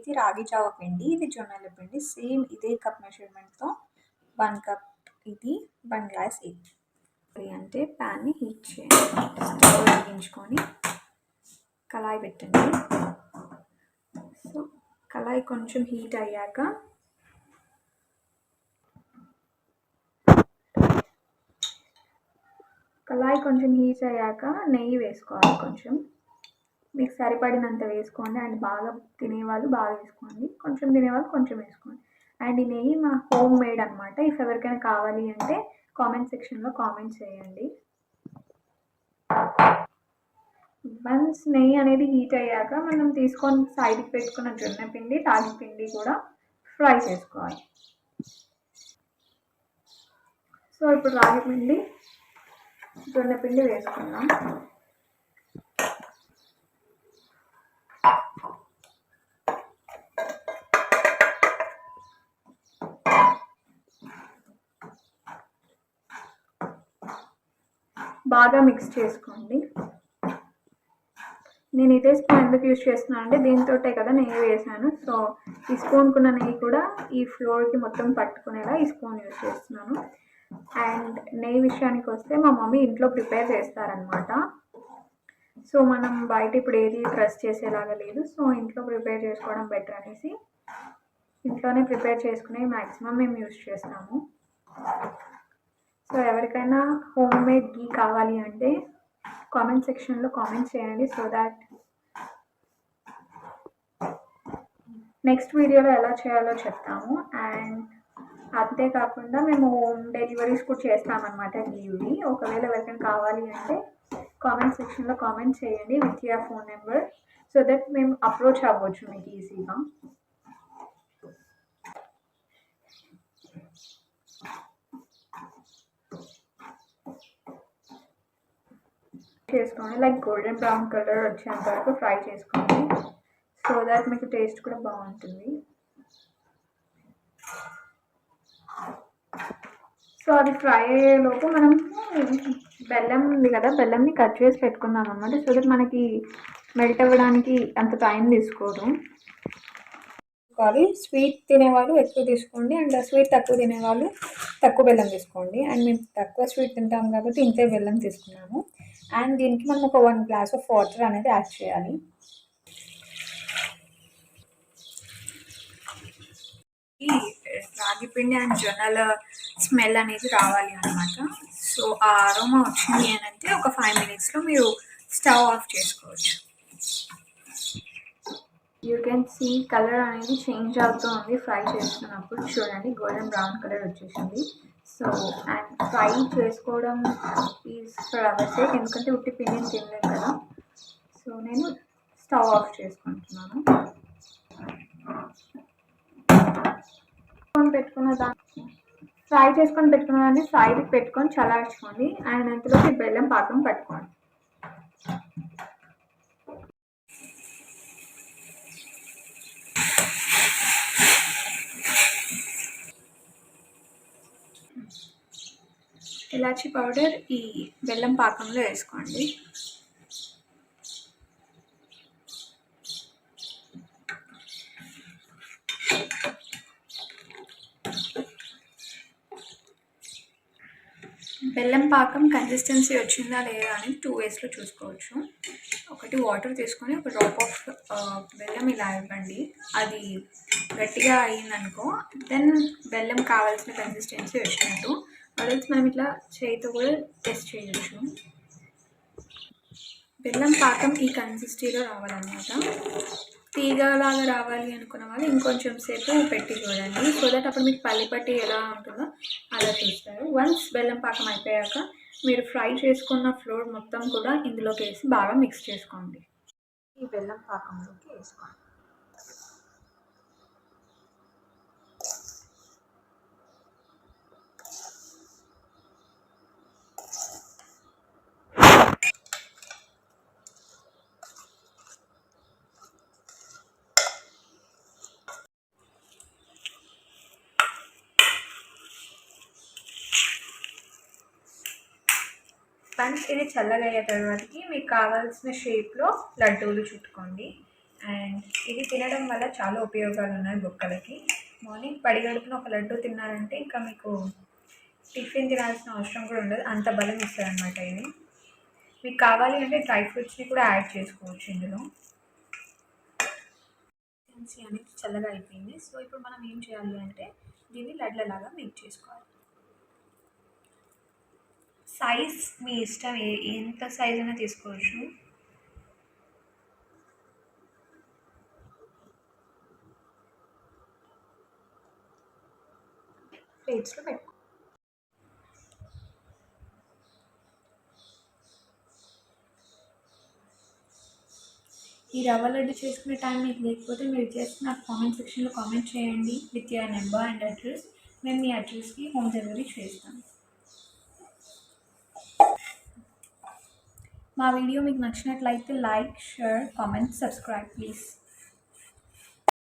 ఇది రాగి జావ పిండి, ఇది జొన్నల పిండి. సేమ్ ఇదే కప్ మెజర్మెంట్తో 1 కప్ ఇది, 1 గ్లాస్ ఇది. అంటే ప్యాన్ని హీట్ చేయండి. స్టవ్ వెలిగించుకొని కళాయి పెట్టండి. సో కళాయి కొంచెం హీట్ అయ్యాక నెయ్యి వేసుకోవాలి. కొంచెం మీకు సరిపడినంత వేసుకోండి. అండ్ బాగా తినేవాళ్ళు బాగా వేసుకోండి, కొంచెం తినేవాళ్ళు కొంచెం వేసుకోండి. అండ్ ఈ నెయ్యి మా హోమ్ మేడ్ అనమాట. ఇఫ్ ఎవరికైనా కావాలి అంటే కామెంట్ సెక్షన్లో కామెంట్ చేయండి. వన్స్ నెయ్యి అనేది హీట్ అయ్యాక మనం తీసుకొని సైడ్కి పెట్టుకున్న జొన్న పిండి, రాగి పిండి కూడా ఫ్రై చేసుకోవాలి. సో ఇప్పుడు రాగి పిండి, జొన్న పిండి వేసుకుందాం. బాగా మిక్స్ చేసుకోండి. నేను ఇదే స్పూన్ ఎందుకు యూజ్ చేస్తున్నాను అంటే దీంతోటే కదా నెయ్యి వేసాను. సో ఈ స్పూన్కున్న నెయ్యి కూడా ఈ ఫ్లోర్కి మొత్తం పట్టుకునేలా ఈ స్పూన్ యూజ్ చేస్తున్నాను. అండ్ నెయ్యి విషయానికి వస్తే మా మమ్మీ ఇంట్లో ప్రిపేర్ చేస్తారనమాట. సో మనం బయట ఇప్పుడు ఏది ట్రస్ట్ చేసేలాగా లేదు. సో ఇంట్లో ప్రిపేర్ చేసుకోవడం బెటర్ అనేసి ఇంట్లోనే ప్రిపేర్ చేసుకునే మ్యాక్సిమం మేము యూజ్ చేస్తాము. సో ఎవరికైనా హోమ్ మేడ్ గీ కావాలి అంటే కామెంట్ సెక్షన్లో కామెంట్ చేయండి. సో దాట్ నెక్స్ట్ వీడియోలో ఎలా చేయాలో చెప్తాము. అండ్ అంతేకాకుండా మేము హోమ్ డెలివరీస్ కూడా చేస్తామన్నమాట గీవి. ఒకవేళ ఎవరికైనా కావాలి అంటే కామెంట్ సెక్షన్లో కామెంట్ చేయండి with your phone number, so that మేము అప్రోచ్ అవ్వచ్చు మీకు ఈజీగా. చేసుకోండి లైక్ గోల్డెన్ బ్రౌన్ కలర్ వచ్చేంత వరకు ఫ్రై చేసుకోండి. సో దాట్ మీకు టేస్ట్ కూడా బాగుంటుంది. సో అది ఫ్రై అయ్యేలోపు మనం బెల్లం ఉంది కదా, బెల్లంని కట్ చేసి పెట్టుకుందాం అన్నమాట. సో దట్ మనకి మెల్ట్ అవ్వడానికి అంత టైం తీసుకోదు. స్వీట్ తినేవాళ్ళు ఎక్కువ తీసుకోండి, అండ్ స్వీట్ తక్కువ తినేవాళ్ళు తక్కువ బెల్లం తీసుకోండి. అండ్ మేము తక్కువ స్వీట్ తింటాం కాబట్టి ఇంతే బెల్లం తీసుకున్నాము. అండ్ దీనికి మనం ఒక 1 గ్లాస్ ఆఫ్ వాటర్ అనేది యాడ్ చేయాలి. ఈ రాగి పిండి అండ్ జొన్నల స్మెల్ అనేది రావాలి అనమాట. సో ఆ అరోమా వచ్చింది అని అంటే ఒక 5 minutesలో మీరు స్టవ్ ఆఫ్ చేసుకోవచ్చు. యూ కెన్ సీ కలర్ అనేది చేంజ్ అవుతూ ఉంది ఫ్రై చేస్తున్నప్పుడు. చూడండి గోల్డెన్ బ్రౌన్ కలర్ వచ్చేసింది. సో అండ్ ఫ్రై చేసుకోవడం ఈజ్ ఫర్ అవర్ సేక్, ఎందుకంటే ఉట్టి పిండిని తినలేదు కదా. సో నేను స్టవ్ ఆఫ్ చేసుకుంటున్నాను. ఫ్రై చేసుకొని పెట్టుకున్న దాన్ని సైడ్కి పెట్టుకొని చల్లార్చుకోండి. అండ్ అంతలోకి బెల్లం పాకం పట్టుకోండి. ఇలాచీ పౌడర్ ఈ బెల్లం పాకంలో వేసుకోండి. బెల్లం పాకం కన్సిస్టెన్సీ వచ్చిందా లేదా అని 2 waysలో చూసుకోవచ్చు. ఒకటి వాటర్ తీసుకొని ఒక డ్రాప్ ఆఫ్ బెల్లం ఇలా ఇవ్వండి. అది గట్టిగా అయ్యిందనుకో దెన్ బెల్లం కావాల్సిన కన్సిస్టెన్సీ వచ్చినట్టు. అదొచ్చి మనం ఇట్లా చేతితో కూడా టెస్ట్ చేయొచ్చు. బెల్లం పాకం ఈ కన్సిస్టెన్సీలో రావాలన్నమాట. తీగలాగా రావాలి అనుకున్న వాళ్ళు ఇంకొంచెం సేపు పెట్టి చూడండి. సో దట్ అప్పుడు మీకు పల్లి పట్టి ఎలా ఉంటుందో అలా చూస్తారు. వన్స్ బెల్లం పాకం అయిపోయాక మీరు ఫ్రై చేసుకున్న ఫ్లోర్ మొత్తం కూడా ఇందులోకి వేసి బాగా మిక్స్ చేసుకోండి. ఈ బెల్లం పాకంలోకి వేసుకోండి. వన్స్ ఇది చల్లగా అయ్యే తర్వాతకి మీకు కావాల్సిన షేప్లో లడ్డూలు చుట్టుకోండి. అండ్ ఇది తినడం వల్ల చాలా ఉపయోగాలు ఉన్నాయి బొక్కలకి. మార్నింగ్ పడిగడుపున ఒక లడ్డు తిన్నారంటే ఇంకా మీకు టిఫిన్ తినాల్సిన అవసరం కూడా ఉండదు, అంత బలం ఇస్తుంది అనమాట ఇది. మీకు కావాలి అంటే డ్రై ఫ్రూట్స్ని కూడా యాడ్ చేసుకోవచ్చు ఇందులో. అనేది చల్లగా అయిపోయింది. సో ఇప్పుడు మనం ఏం చేయాలి అంటే దీన్ని లడ్లలాగా మేక్ చేసుకోవాలి. సైజ్ మీ ఇష్టం, ఎంత సైజ్ అయినా తీసుకోవచ్చు. ప్లేట్స్లో పెట్టుకో. ఈ రవ్వ లడ్డు చేసుకునే టైం మీకు లేకపోతే మీరు జస్ట్ నాకు కామెంట్ సెక్షన్లో కామెంట్ చేయండి with your number and address. మేము మీ అడ్రస్కి హోమ్ డెలివరీ చేస్తాం. మా వీడియో మీకు నచ్చినట్లయితే like, share, comment, subscribe please.